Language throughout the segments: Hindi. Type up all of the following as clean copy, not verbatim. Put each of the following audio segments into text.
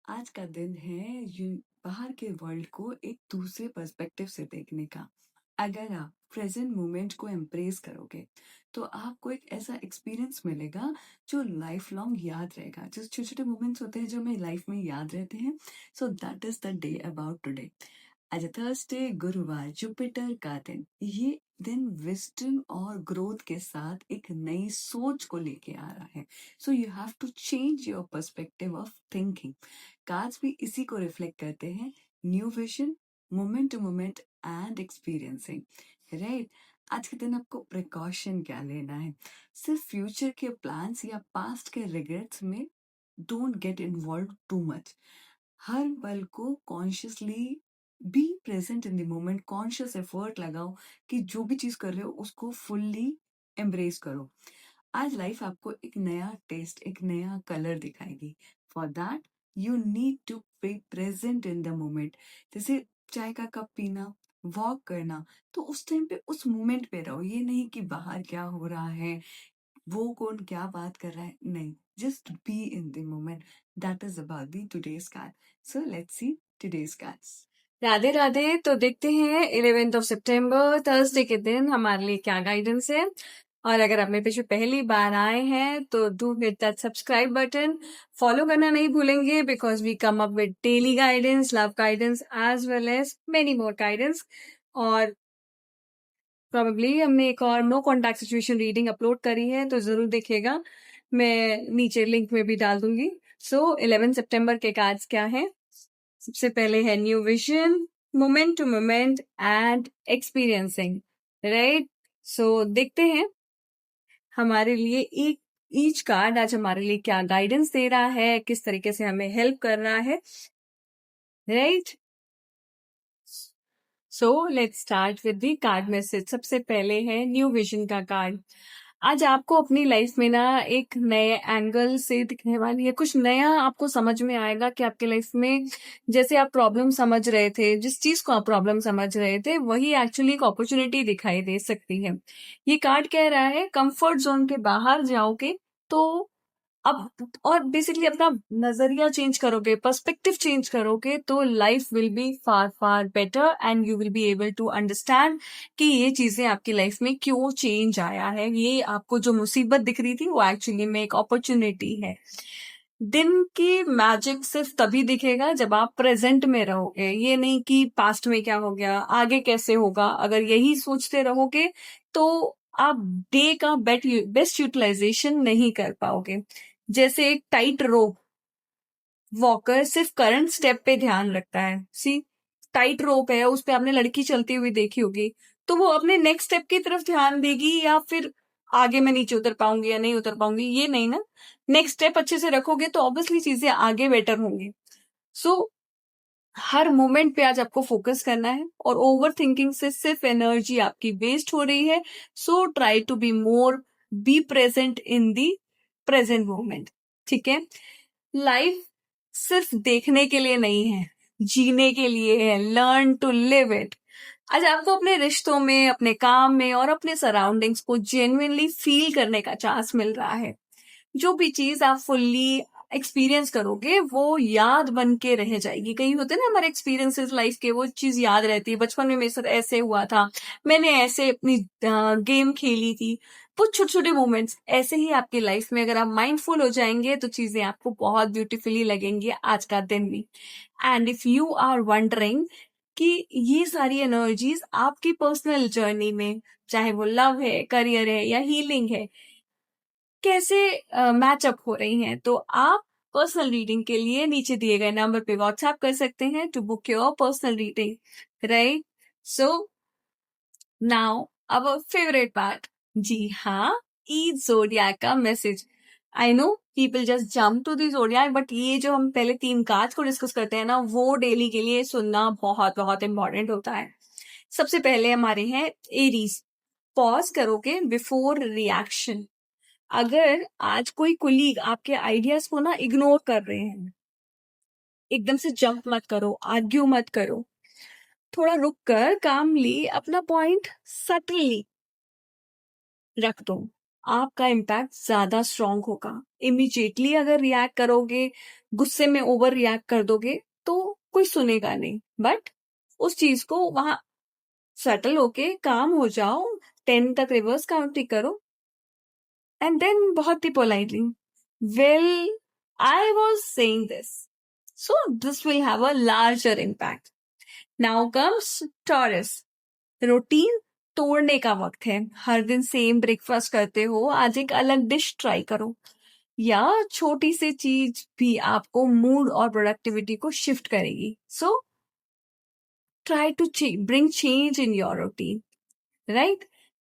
आज का दिन है बाहर के वर्ल्ड को एक दूसरे पर्सपेक्टिव से देखने का। अगर आप प्रेजेंट मोमेंट को एम्ब्रेस करोगे तो आपको एक ऐसा एक्सपीरियंस मिलेगा जो लाइफ लॉन्ग याद रहेगा। जो छोटे छोटे मोमेंट्स होते हैं जो हमें लाइफ में याद रहते हैं, so that is the day about today. आज थर्सडे, गुरुवार, जुपिटर का दिन। ये दिन विजडम और ग्रोथ के साथ एक नई सोच को लेके आ रहा है। So you have to change your perspective of thinking. Cards भी इसी को रिफ्लेक्ट करते हैं। New vision, moment to moment and experiencing, right. आज के दिन आपको प्रिकॉशन क्या लेना है? सिर्फ फ्यूचर के प्लान्स या पास्ट के रिग्रेट्स में don't get involve too much. हर पल को consciously be present in the moment. Conscious effort लगाओ कि जो भी चीज कर रहे हो उसको फुल्ली एम्ब्रेस करो। आज लाइफ आपको एक नया टेस्ट, एक नया कलर दिखाएगी। For that you need to be present in the moment. जैसे चाय का कप पीना, वॉक करना, तो उस टाइम पे उस मोमेंट पे रहो। ये नहीं कि बाहर क्या हो रहा है, वो कौन क्या बात कर रहा है, नहीं। Just be in the moment. That is about the today's card. So let's see today's cards. Radhe Radhe. तो देखते हैं 11 सितंबर थर्सडे के दिन हमारे लिए क्या गाइडेंस है। और अगर आप मेरे पीछे पहली बार आए हैं तो do hit that subscribe button. Follow करना नहीं भूलेंगे because we come up with daily guidance, love guidance as well as many more guidance. और प्रोबेबली हमने एक और no contact situation reading upload करी है, तो जरूर देखिएगा। मैं नीचे लिंक में भी डाल दूंगी। सो 11 सितंबर के कार्ड्स क्या हैं? सबसे पहले है new vision, moment to moment and experiencing, right. So देखते हैं हमारे लिए एक ईच कार्ड आज हमारे लिए क्या गाइडेंस दे रहा है, किस तरीके से हमें हेल्प कर रहा है, right. So let's start with the card message. सबसे पहले है न्यू विजन का कार्ड। आज आपको अपनी लाइफ में ना एक नए एंगल से दिखने वाली है, कुछ नया आपको समझ में आएगा कि आपके लाइफ में जैसे आप प्रॉब्लम समझ रहे थे, जिस चीज को आप प्रॉब्लम समझ रहे थे वही एक्चुअली एक अपॉर्चुनिटी दिखाई दे सकती है। ये कार्ड कह रहा है कंफर्ट जोन के बाहर जाओगे तो अब और बेसिकली अपना नजरिया चेंज करोगे, पर्सपेक्टिव चेंज करोगे तो life will be far far better and you will be able to understand कि ये चीजें आपकी लाइफ में क्यों चेंज आया है। ये आपको जो मुसीबत दिख रही थी वो एक्चुअली में एक अपॉर्चुनिटी है। दिन की मैजिक सिर्फ तभी दिखेगा जब आप प्रेजेंट में रहोगे। ये नहीं कि पास्ट में क्या हो गया, आगे कैसे होगा। अगर यही सोचते रहोगे तो आप डे का बेस्ट यूटिलाइजेशन नहीं कर पाओगे। जैसे एक टाइट रोप वॉकर सिर्फ करंट स्टेप पे ध्यान रखता है। सी, टाइट रोप है, उस पे आपने लड़की चलती हुई देखी होगी, तो वो अपने नेक्स्ट स्टेप की तरफ ध्यान देगी या फिर आगे मैं नीचे उतर पाऊंगी या नहीं उतर पाऊंगी, ये नहीं ना। नेक्स्ट स्टेप अच्छे से रखोगे तो ऑब्वियसली चीजें आगे बेटर होंगी। सो हर मोमेंट पे आज आपको फोकस करना है और ओवर थिंकिंग से सिर्फ एनर्जी आपकी वेस्ट हो रही है। So try to be more, be present in the present moment, ठीक है। लाइफ सिर्फ देखने के लिए नहीं है, जीने के लिए है। Learn to live it. आज आपको अपने रिश्तों में, अपने काम में और अपने सराउंडिंग्स को जेन्युइनली फील करने का चांस मिल रहा है। जो भी चीज आप फुल्ली एक्सपीरियंस करोगे वो याद बन के रह जाएगी। कहीं होते हैं ना हमारे एक्सपीरियंसेस लाइफ के, वो चीज याद रहती है। बचपन में मेरे साथ ऐसे हुआ था, मैंने ऐसे अपनी गेम खेली थी। वो छोटे छोटे मोमेंट्स ऐसे ही आपकी लाइफ में, अगर आप माइंडफुल हो जाएंगे तो चीजें आपको बहुत ब्यूटीफुली लगेंगी आज का दिन भी। And if you are wondering कि ये सारी एनर्जीज आपकी पर्सनल जर्नी में, चाहे वो लव है, करियर है या हीलिंग है, कैसे मैचअप हो रही हैं, तो आप पर्सनल रीडिंग के लिए नीचे दिए गए नंबर पे व्हाट्सएप कर सकते हैं to book your personal reading, right. So now our favourite part, जी हाँ, ईद जोडियाक का message. I know people just jump to the zodiac, but ये जो हम पहले 3 कार्ड्स को डिस्कस करते हैं ना, वो डेली के लिए सुनना बहुत बहुत इंपॉर्टेंट होता है। सबसे पहले हमारे हैं एरीज। पॉज करोगे बिफोर रिएक्शन। अगर आज कोई कुलीग आपके आइडियाज को ना इग्नोर कर रहे हैं, एकदम से जंप मत करो, आर्ग्यू मत करो। थोड़ा रुक कर कामली अपना पॉइंट सटली रख दो। आपका इम्पैक्ट ज्यादा स्ट्रांग होगा। इमीडिएटली अगर रिएक्ट करोगे, गुस्से में ओवर रिएक्ट कर दोगे, तो कोई सुनेगा नहीं। बट उस चीज को वहां सेटल होके काम हो जाओ, 10 तक रिवर्स काउंटिंग करो, एंड देन बहुत ही politely, well, I was saying this, so this will have a larger impact. Now comes Taurus. Routine तोड़ने का वक्त है। हर दिन सेम ब्रेकफास्ट करते हो, आज एक अलग डिश ट्राई करो, या छोटी सी चीज भी आपको मूड और प्रोडक्टिविटी को शिफ्ट करेगी। So try to bring change in your routine, right?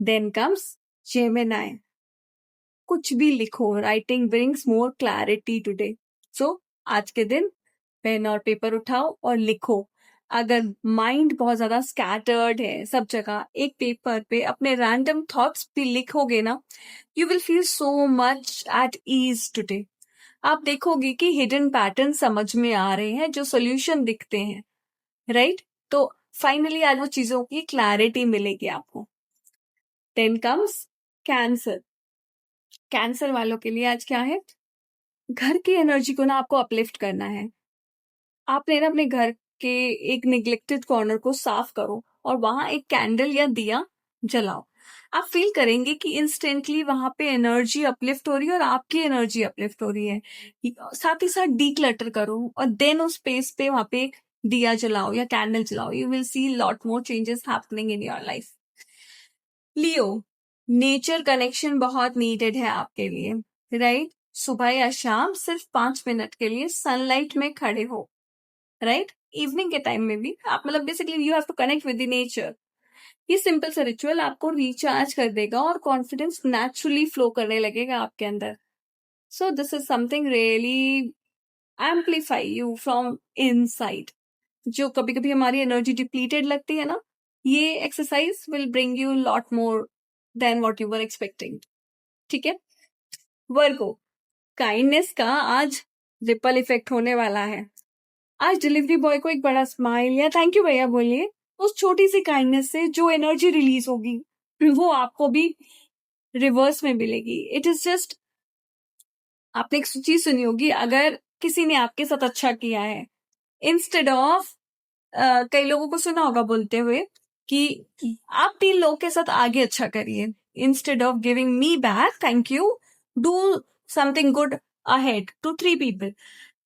Then comes Gemini. कुछ भी लिखो, writing brings more clarity today. So आज के दिन पेन और पेपर उठाओ और लिखो। अगर माइंड बहुत ज्यादा स्कैटर्ड है सब जगह, एक पेपर पे अपने रैंडम थॉट्स भी लिखोगे ना, you will feel so much at ease today. आप देखोगे कि हिडन पैटर्न समझ में आ रहे हैं, जो सोल्यूशन दिखते हैं, राइट? तो फाइनली आज वो चीजों की क्लैरिटी मिलेगी आपको। Then comes cancer. कैंसर वालों के लिए आज क्या है? घर की एनर्जी को ना आपको अपलिफ्ट करना है। आपने ना अपने घर के एक निग्लेक्टेड कॉर्नर को साफ करो और वहां एक कैंडल या दिया जलाओ। आप फील करेंगे कि इंस्टेंटली वहां पे एनर्जी अपलिफ्ट हो रही है और आपकी एनर्जी अपलिफ्ट हो रही है। साथ ही साथ डीक्लटर करो और देन उस स्पेस पे वहां पे एक दिया जलाओ या कैंडल जलाओ। You will see lot more changes happening in your life. Leo, nature connection बहुत नीडेड है आपके लिए, राइट? सुबह या शाम सिर्फ 5 मिनट के लिए सनलाइट में खड़े हो, राइट? इवनिंग के टाइम में भी आप, मतलब basically you have to connect with the nature. ये सिंपल सा रिचुअल आपको रिचार्ज कर देगा और कॉन्फिडेंस नेचुरली फ्लो करने लगेगा आपके अंदर। So this is something really amplify you from inside. जो कभी कभी हमारी एनर्जी डिप्लीटेड लगती है ना, ये exercise will bring you lot more than what you were expecting. ठीक है? वर्गो, काइंडनेस का आज रिपल इफेक्ट होने वाला है। आज डिलीवरी बॉय को एक बड़ा स्माइल या थैंक यू भैया बोलिए। उस छोटी सी काइंडनेस से जो एनर्जी रिलीज होगी, वो आपको भी रिवर्स में मिलेगी। इट इज जस्ट, आपने एक चीज सुनी होगी, अगर किसी ने आपके साथ अच्छा किया है, इंस्टेड ऑफ, कई लोगों को सुना होगा बोलते हुए कि आप 3 लोगों के साथ आगे अच्छा करिए, instead of giving me back thank you, do something good ahead to 3 people.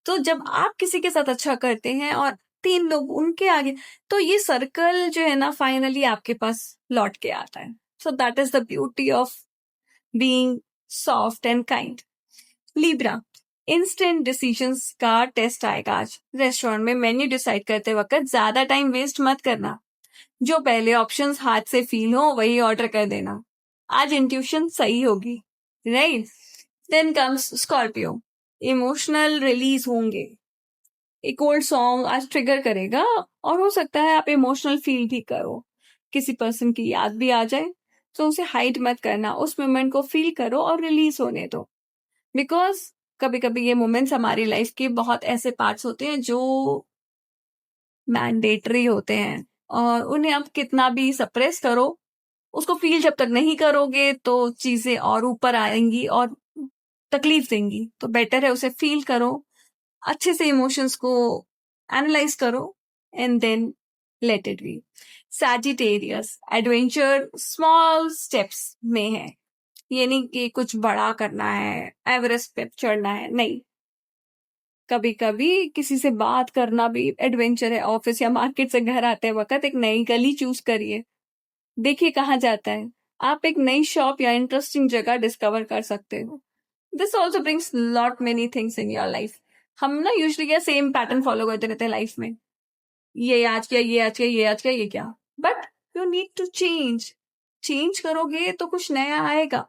तो जब आप किसी के साथ अच्छा करते हैं और 3 लोग उनके आगे, तो ये सर्कल जो है ना, फाइनली आपके पास लौट के आता है। So that is the beauty of being soft and kind. Libra, instant decisions का टेस्ट आएगा आज। रेस्टोरेंट में मेन्यू डिसाइड करते वक्त ज्यादा टाइम वेस्ट मत करना। जो पहले ऑप्शंस हाथ से फील हो वही ऑर्डर कर देना। आज इंट्यूशन सही होगी, right? Then comes Scorpio. Emotional release होंगे। एक ओल्ड सॉन्ग आज ट्रिगर करेगा और हो सकता है आप इमोशनल फील भी करो, किसी पर्सन की याद भी आ जाए, तो उसे हाइड मत करना, उस मोमेंट को फील करो और रिलीज होने दो। बिकॉज कभी कभी ये मोमेंट्स हमारी लाइफ के बहुत ऐसे पार्ट्स होते हैं जो मैंडेटरी होते हैं, और उन्हें आप कितना भी सप्रेस करो, उसको फील जब तक नहीं करोगे तो चीजें और ऊपर आएंगी और तकलीफ देंगी। तो बेटर है उसे फील करो, अच्छे से इमोशंस को एनालाइज करो, and then let it be. Sagittarius, adventure small steps में है। ये नहीं कि कुछ बड़ा करना है, एवरेस्ट पे चढ़ना है, नहीं। कभी कभी किसी से बात करना भी एडवेंचर है। ऑफिस या मार्केट से घर आते वक्त एक नई गली चूज करिए, देखिए कहाँ जाता है। आप एक नई शॉप या इंटरेस्टिंग जगह डिस्कवर कर सकते हो। This also brings lot many things in your life. हम ना यूजली क्या सेम पैटर्न फॉलो करते रहते हैं लाइफ में, ये आज क्या, ये आज क्या, ये आज क्या, ये क्या। But you need to change. Change करोगे तो कुछ नया आएगा।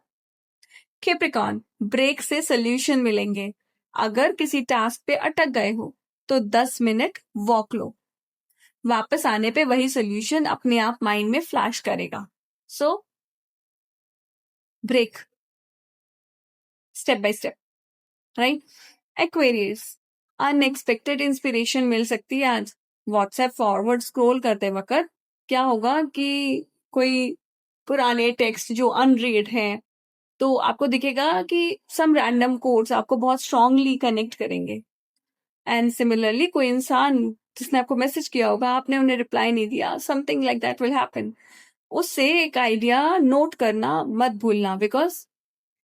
कैप्रिकॉर्न, ब्रेक से सोल्यूशन मिलेंगे। अगर किसी टास्क पे अटक गए हो तो 10 मिनट वॉक लो, वापस आने पे वही सोल्यूशन अपने आप माइंड में फ्लैश करेगा। So break, step by step, right? Aquarius, unexpected inspiration मिल सकती है आज। व्हाट्सएप फॉरवर्ड स्क्रॉल करते वक्त क्या होगा कि कोई पुराने टेक्स्ट जो अनरीड हैं तो आपको दिखेगा कि सम रैंडम कोड्स आपको बहुत स्ट्रांगली कनेक्ट करेंगे। एंड सिमिलरली कोई इंसान जिसने आपको मैसेज किया होगा, आपने उन्हें रिप्लाई नहीं दिया, something like that will happen. उससे एक आइडिया नोट करना मत भूलना, because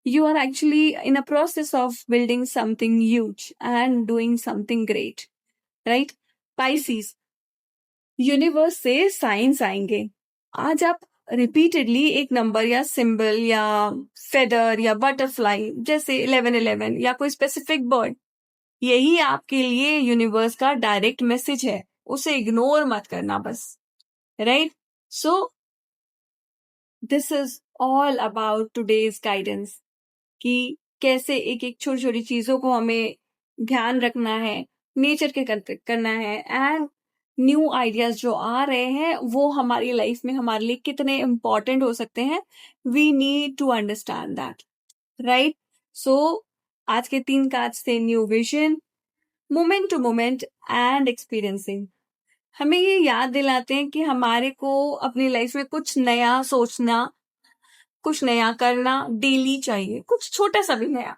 you are actually in a process of building something huge and doing something great, right? Pisces, universe से साइंस आएंगे। आज आप रिपीटेडली एक नंबर या सिंबल या फेदर या बटरफ्लाई जैसे 1111 या कोई स्पेसिफिक बर्ड, यही आपके लिए यूनिवर्स का डायरेक्ट मैसेज है, उसे इग्नोर मत करना बस, right? So this is all about today's guidance कि कैसे एक एक छोटी छोटी चीजों को हमें ध्यान रखना है, नेचर के करना है, एंड न्यू आइडियाज जो आ रहे हैं वो हमारी लाइफ में हमारे लिए कितने इम्पोर्टेंट हो सकते हैं, we need to understand that, right? So आज के 3 कार्ड्स थे new vision, moment to moment and experiencing. हमें ये याद दिलाते हैं कि हमारे को अपनी लाइफ में कुछ नया सोचना, कुछ नया करना डेली चाहिए, कुछ छोटा सा भी नया।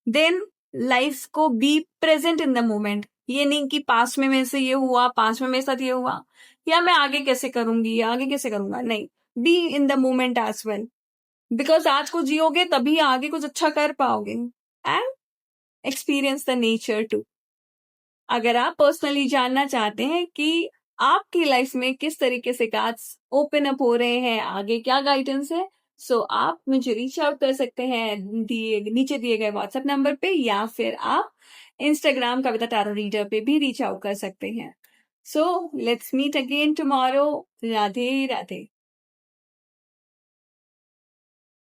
देन लाइफ को B present in the moment. ये नहीं कि पास्ट में मेरे से ये हुआ, पास्ट में मेरे साथ ये हुआ, या मैं आगे कैसे करूंगी या आगे कैसे करूंगा, नहीं, be in the moment as well, because आज को जियोगे तभी आगे कुछ अच्छा कर पाओगे। And experience the nature too. अगर आप पर्सनली जानना चाहते हैं कि आपकी लाइफ में किस तरीके से कार्ड्स ओपन अप हो रहे हैं, आगे क्या गाइडेंस है, सो आप मुझे रीच आउट कर सकते हैं नीचे दिए गए व्हाट्सएप नंबर पे, या फिर आप इंस्टाग्राम कविता टैरो रीडर पे भी रीच आउट कर सकते हैं। So let's meet again tomorrow. Radhe Radhe.